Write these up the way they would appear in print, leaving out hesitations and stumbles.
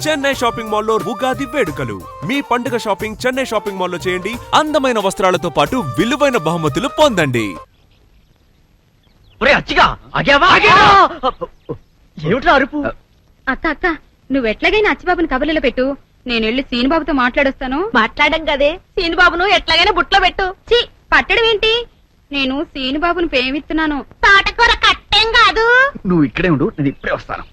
Chennai shopping మాల్లో ఉగాది వేడుకలు. మీ పండుగ షాపింగ్ చెన్నై షాపింగ్ మాల్లో చేయండి. అందమైన వస్త్రాలతో పాటు విలువైన బహుమతులు పొందండి. అరుపు? అక్క అక్క నువ్వెట్లాగైనా అచ్చిబాబుని కబుర్లలో పెట్టు. నేను వెళ్ళి సీనుబాబుతో మాట్లాడొస్తాను. మాట్లాడడం కదే, సీనుబాబును ఎట్లాగైనా బుట్లో పెట్టు. ఛీ, పట్టడం ఏంటి? నేను సీనుబాబును ప్రేమిస్తున్నాను. తోటకూర కట్టేం కాదు. నువ్వు ఇక్కడే ఉండు, నేను ఇప్పుడే వస్తాను.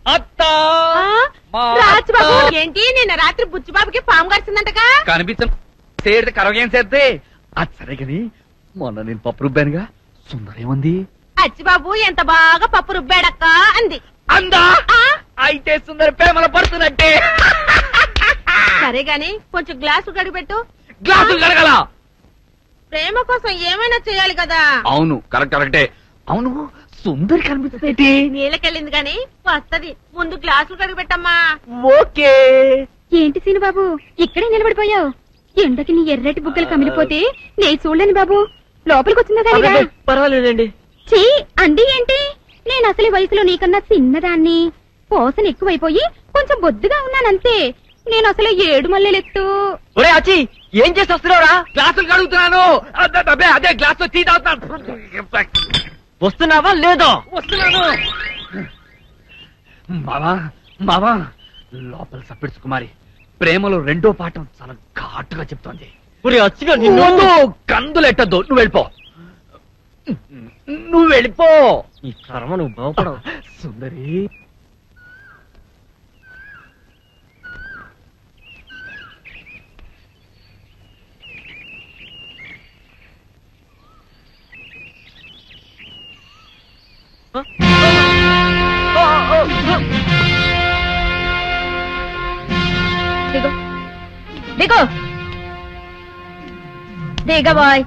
రాజుబాబు ఏంటి నిన్న రాత్రి బుచ్చిబాబుకి పాము కరిచిందంటగా? కనిపించే కరగేం చేద్దే. అది సరే కాని మొన్న నేను పప్పు రుబ్బానుగా, సుందరేముంది? అచ్చిబాబు ఎంత బాగా పప్పు రుబ్బాడక్క అంది. అందా? అయితే సుందర ప్రేమలో పడుతున్నట్టే. సరే గాని కొంచెం గ్లాసు గడిపెట్టు. గ్లాసులు కడగల. ప్రేమ కోసం ఏమైనా చేయాలి కదా. అవును కరెక్టే. అవును సుందరి కనిపిస్తుంది. నీళ్ళకెళ్ళింది గాని వస్తది. ముందు గ్లాసులు కడిగిపెట్టమ్మా. ఓకే. ఏంటి సీనుబాబు ఇక్కడే నిలబడిపోయావు? ఎండకి నీ ఎర్రటి బుగ్గలు కమిలిపోతే నేను చూడలేను బాబు. లోపలికి వచ్చిందా? పర్వాలేదండి. చీ అండి ఏంటి? నేను అసలు వయసులో నీకన్నా చిన్నదాన్ని. పోసన ఎక్కువైపోయి కొంచెం బొద్దుగా ఉన్నానంతే. నేను అసలు 7 మల్లెలెత్తు. ఒరే అచ్చి, ఏం చేసి వస్తున్నావురా? గ్లాసులు కడుగుతున్నాను. అదే గ్లాస్ టీ తాగుతున్నాను. వస్తున్నావా లేదో? వస్తున్నాను. బావా లోపల సప్పిడ్స్ కుమారి ప్రేమలో రెండో పాఠం చాలా ఘాటుగా చెప్తోంది. అచ్చిగా నిన్ను కందులెట్టద్దు. నువ్వు వెళ్ళిపో. ఈ కర్మ నువ్వు బాగుపడవు సుందరి. బాయ్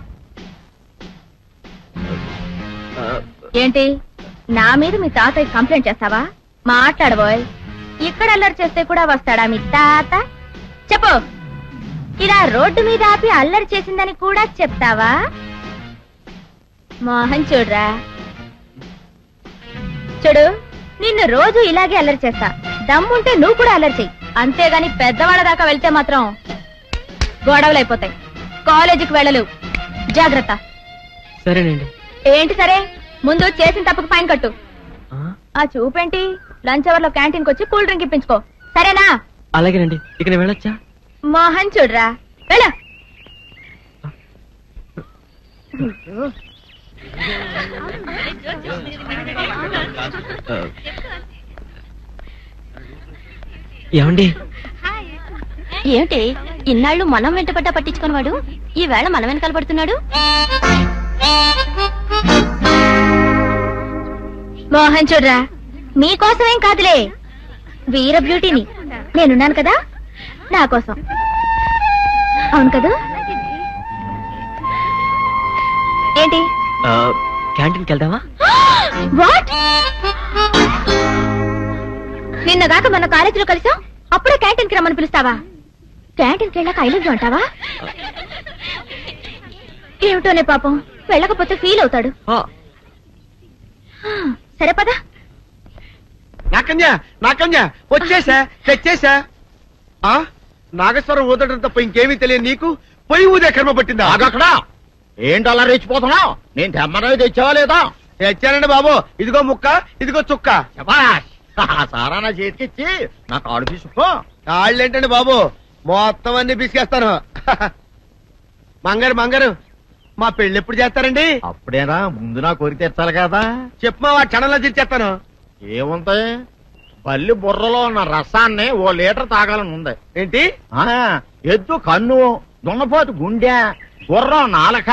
ఏంటి నా మీద మీ తాతయ్య కంప్లైంట్ చేస్తావా? మాట్లాడబోయ్. ఇక్కడ అల్లరి చేస్తే కూడా వస్తాడా మీ తాత? చెప్పు. ఇలా రోడ్డు మీద ఆపి అల్లరి చేసిందని కూడా చెప్తావా? మోహన్ చూడరా, చూడు నిన్ను రోజు ఇలాగే అల్లరి చేస్తా. దమ్ముంటే నువ్వు కూడా అల్లరి చెయ్యి. అంతేగాని పెద్దవాళ్ళ దాకా వెళ్తే మాత్రం గొడవలు అయిపోతాయి. కాలేజీకి వెళ్ళలు. జాగ్రత్త. సరేనండి. ఏంటి సరే? ముందు చేసిన తప్పుకు ఫైన్ కట్టు. ఆ చూపేంటి? లంచ్ అవర్ లో క్యాంటీన్ వచ్చి కూల్ డ్రింక్ ఇప్పించుకో. సరేనా? అలాగేనండి. ఇక నేను వెళ్ళొచ్చా? మోహన్ చూడరా, వెళ్ళ. ఏమండి? ఏమిటి ఇన్నాళ్ళు మనం వెంటపడ్డా పట్టించుకునేవాడు ఈ వేళ మనం వెనకాల పడుతున్నాడు? మోహన్ చూడరా, మీకోసమేం కాదులే, వీర బ్యూటీని నేనున్నాను కదా, నా కోసం. అవును కదా? ఏంటి క్యాంటీన్కి వెళ్దామా? వాట్? నిన్నగాక మన కాలేజీలో కలిసాం, అప్పుడే క్యాంటీన్కి రమ్మని పిలుస్తావా? క్యాంటీన్కి వెళ్ళాక ఐ లవ్ యు అంటావా? ఏమిటోనే పాపం, వెళ్ళకపోతే ఫీల్ అవుతాడు. సరే పద. నాకన్యా వచ్చేసా, తెచ్చేసా. నాగేశ్వరం ఊదటం తప్ప ఇంకేమీ తెలియదు నీకు? పొయ్యి ఊదే కర్మ పట్టిందా? అక్కడ ఏంటి అలా రెచ్చిపోతున్నావు? నేను తెమ్మనవి తెచ్చావా లేదా? తెచ్చానండి బాబు. ఇదిగో ముక్క, ఇదిగో చుక్క. సారా నా చేతికిచ్చి నా కాడు తీసుకో. కాళ్ళేంటండి బాబు, మొత్తం అన్ని బిసికేస్తాను. మంగారు మా పెళ్లి ఎప్పుడు చేస్తారండి? అప్పుడేనా, ముందు నా కోరిక తెచ్చాలి కదా. చెప్పమా, ఆ క్షణంలో తీర్చేస్తాను. ఏముంటాయి, బల్లి బుర్రలో ఉన్న రసాన్ని 1 లీటర్ తాగాలని ఉంది. ఏంటి? ఎద్దు కన్ను, దున్నపోతు గుండె, గుర్రం నాలక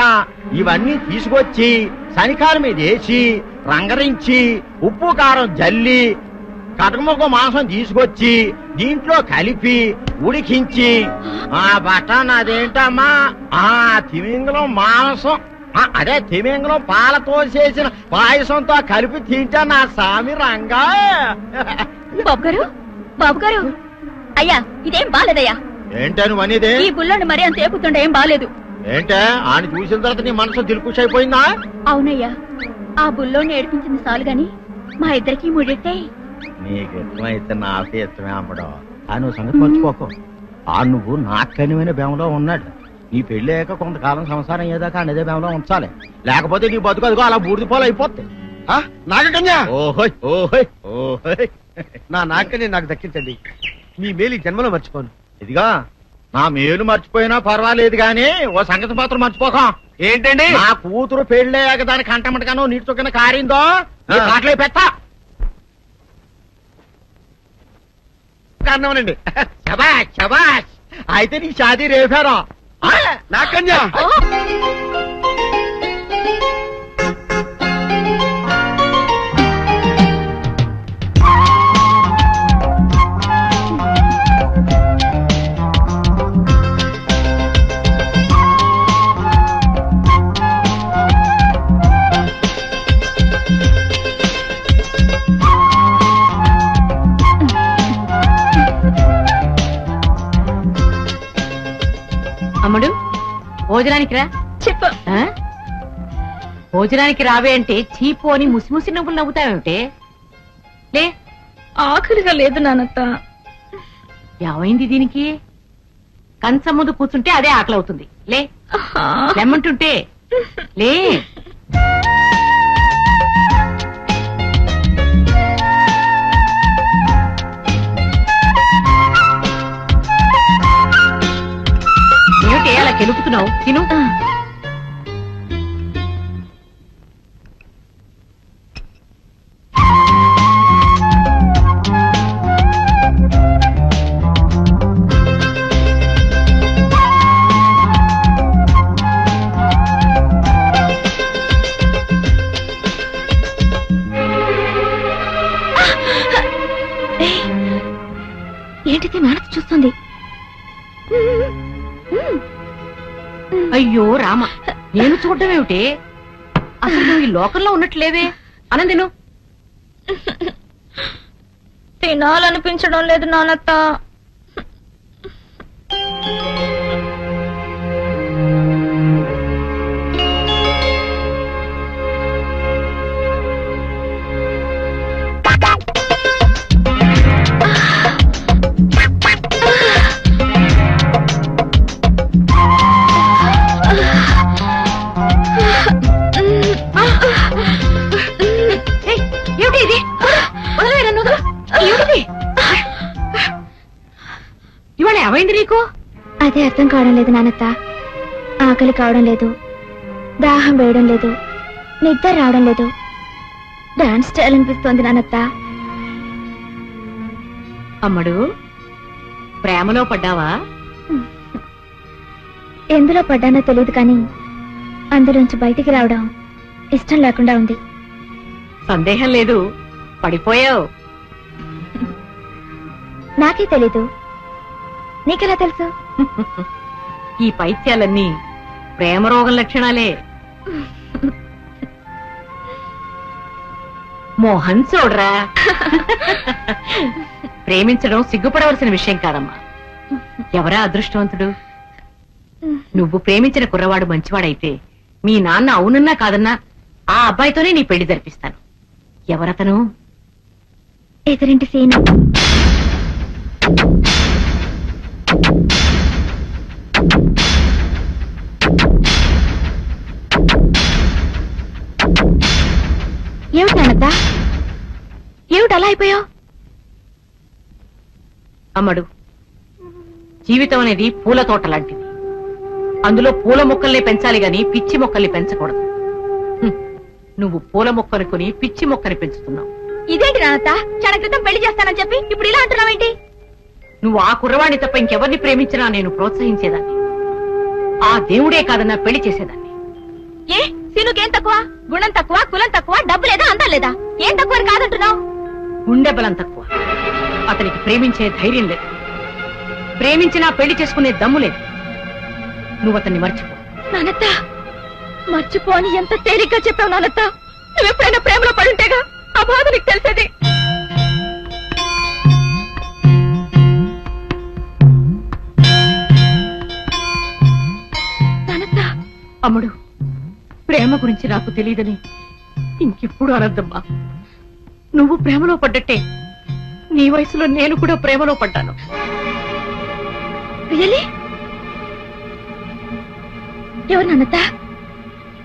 ఇవన్నీ తీసుకొచ్చి శనికాల మీద వేసి రంగరించి ఉప్పు కారం జల్లి కటకముక్క మాంసం తీసుకొచ్చి దీంట్లో కలిపి ఉడికించి బటన్ అదేంటమ్మా తిమింగలం మాంసం, అదే తిమింగలం పాలతో చేసిన పాయసంతో కలిపి తింటా నా సామి రంగా. బాబు గారు అయ్యా, ఇదేం బాలేదయ్యా. ఏంటని అనేది? ఈ బుల్లోని మరీ అంత ఏపుతుండే ఏం బాలేదు. ఏంటే ఆయన చూసిన తర్వాత నీ మనసు దిల్కుష్ అయిపోయిందా? అవునయ్యా, ఆ బుల్లోని ఏడిపించింది చాలు గాని మా ఇద్దరికి ముడిట్టే. నీకు ఇష్టమైతే నాకు ఇష్టమే అమ్మడం. ఆ నువ్వు సంగతి మర్చిపోకు. ఆ నువ్వు నాకనిమైన బేమలో ఉన్నాడు. నీ పెళ్లి అయ్యాక కొంతకాలం సంసారం ఏదాకా అదే బేమలో ఉంచాలి. లేకపోతే నీ బతుకు అదిగో అలా బూడిద పోలు అయిపోతుంది. నాగకన్యా, ఓహోయ్ ఓహోయ్ ఓహోయ్. నా నాగకన్య నాకు దక్కించండి. మీ మేలు ఈ జన్మలో మర్చిపోను. ఇదిగా నా మేలు మర్చిపోయినా పర్వాలేదు గాని ఓ సంగతి మాత్రం మర్చిపోకం. ఏంటండి? నా కూతురు పెళ్ళయ్యాక దాని కంటమటగానో నీటి చొక్కన కారిందో నీ కాట్లే పెట్టా. కారణమనండి. శబాష్ శబాష్. అయితే నీ షాదీ రేపారా? నాగకన్యా, అమ్ముడు భోజనానికి రా. చెప్పు. ఆ? భోజనానికి రావే అంటే చీపు అని ముసిముసి నవ్వులు నవ్వుతావేమిటే? లే, ఆకలిగా లేదు నానత్త. ఏమైంది దీనికి? కంచం ముందు కూర్చుంటే అదే ఆకలి అవుతుంది. లే, లెమ్మంటుంటే లే. ఏమిటి అలా కెలుపుతున్నావు? తిను. ఏంటిది? నానత్త చూస్తుంది. అయ్యో రామ, నేను చూడటం ఏమిటి? అసలు నువ్వు ఈ లోకంలో ఉన్నట్లేవే. అనందిను తినాలనిపించడం లేదు నానత్త. ఏమిటి ఇది? వదలవేరా నువ్వు? ఏమిటి ఇవాళ ఏమైంది నీకు? అదే అర్థం కావడం లేదు నానత్త. ఆకలి కావడం లేదు, దాహం వేయడం లేదు, నిద్ర రావడం లేదు. డాన్స్ చేయాలనిపిస్తోంది నానత్త. అమ్మడు, ప్రేమలో పడ్డావా? ఎందులో పడ్డానో తెలియదు కానీ అందులోంచి బయటికి రావడం ఇష్టం లేకుండా ఉంది. సందేహం లేదు, పడిపోయావు. నాకే తెలీదు, నీకెలా తెలుసు? ఈ పైత్యాలన్నీ ప్రేమ రోగం లక్షణాలే. మోహన్ చూడరా, ప్రేమించడం సిగ్గుపడవలసిన విషయం కాదమ్మా. ఎవరా అదృష్టవంతుడు? నువ్వు ప్రేమించిన కుర్రవాడు మంచివాడైతే మీ నాన్న అవునన్నా కాదన్నా ఆ అబ్బాయితోనే నీ పెళ్లి జరిపిస్తాను. ఎవరతను? ఎదురింటి సీను. ఏమిటి నానత్త? ఏమిటి అలా అయిపోయావు? అమ్మడు, జీవితం అనేది పూల తోట లాంటిది. అందులో పూల మొక్కల్ని పెంచాలి గాని పిచ్చి మొక్కల్ని పెంచకూడదు. నువ్వు పూల మొక్కను కొని పిచ్చి మొక్కని పెంచుతున్నావు. ఇదేంటి నానత్త? క్షణ క్రితం పెళ్లి చేస్తానని చెప్పి ఇప్పుడు ఇలా అంటున్నావేంటి? నువ్వు ఆ కుర్రవాణ్ణి తప్ప ఇంకెవరిని ప్రేమించినా నేను ప్రోత్సహించేదాన్ని. ఆ దేవుడే కాదన్నా పెళ్లి చేసేదాన్ని. ఏ సీనుకేం తక్కువ? గుణం తక్కువ, కులం తక్కువ, డబ్బు లేదా, అందం లేదా? ఏం తక్కువ అని కాదంటున్నావు? గుండె బలం తక్కువ. అతనికి ప్రేమించే ధైర్యం లేదు, ప్రేమించినా పెళ్లి చేసుకునే దమ్ము లేదు. నువ్వు అతన్ని మర్చిపో. నానత్త, మర్చిపో అని ఎంత తేలిగ్గా చెప్పావు నానత్త. నువ్వెప్పుడైనా ప్రేమలో పడుంటేగా ఆ బాధ నీకు తెలిసేది. నానత్త. అమ్ముడు, ప్రేమ గురించి నాకు తెలియదని ఇంకెప్పుడు అనద్దమ్మా. నువ్వు ప్రేమలో పడ్డట్టే నీ వయసులో నేను కూడా ప్రేమలో పడ్డాను. రియలీ? ఎవరు నాన్నత?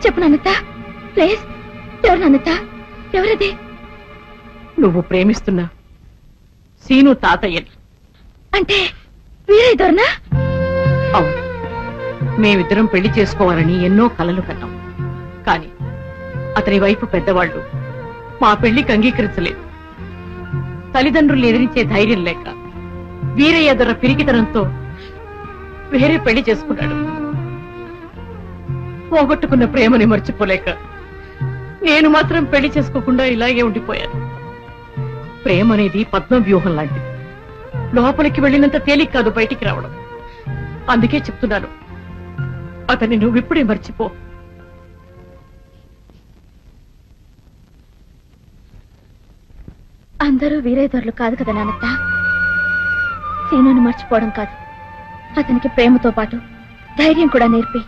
చెప్పు నాన్నత ప్లీజ్. ఎవరు నాన్నత? ఎవరది? నువ్వు ప్రేమిస్తున్నా సీను తాతయ్యని. అంటే వీరే దొరనా? అవును, మేమిద్దరం పెళ్లి చేసుకోవాలని ఎన్నో కలలు కన్నాం. కాని అతని వైపు పెద్దవాళ్లు మా పెళ్లికి అంగీకరించలేదు. తల్లిదండ్రులు ఎదిరించే ధైర్యం లేక వీరయ్య దొర పిరికితనంతో వేరే పెళ్లి చేసుకున్నాడు. పోగొట్టుకున్న ప్రేమని మర్చిపోలేక నేను మాత్రం పెళ్లి చేసుకోకుండా ఇలాగే ఉండిపోయాను. ప్రేమ అనేది పద్మ వ్యూహం లాంటిది. లోపలికి వెళ్ళినంత తేలిక కాదు బయటికి రావడం. అందుకే చెప్తున్నాను, అతన్ని నువ్విప్పుడే మర్చిపో. అందరూ వీరేదొరలు కాదు కదా నాన్నత. సీనుని మర్చిపోవడం కాదు, అతనికి ప్రేమతో పాటు ధైర్యం కూడా నేర్పి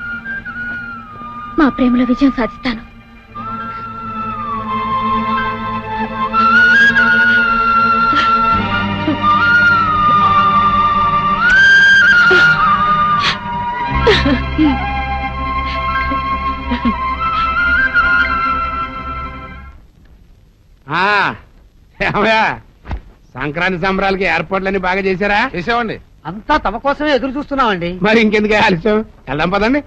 మా ప్రేమలో విజయం సాధిస్తాను. సంక్రాంతి సంబరాలకి ఏర్పాట్లన్నీ బాగా చేశారా? చేసామండి. అంతా తమ కోసమే ఎదురు చూస్తున్నామండి. మరి ఇంకెందుకు ఆలస్యం? వెళ్దాం పదండి.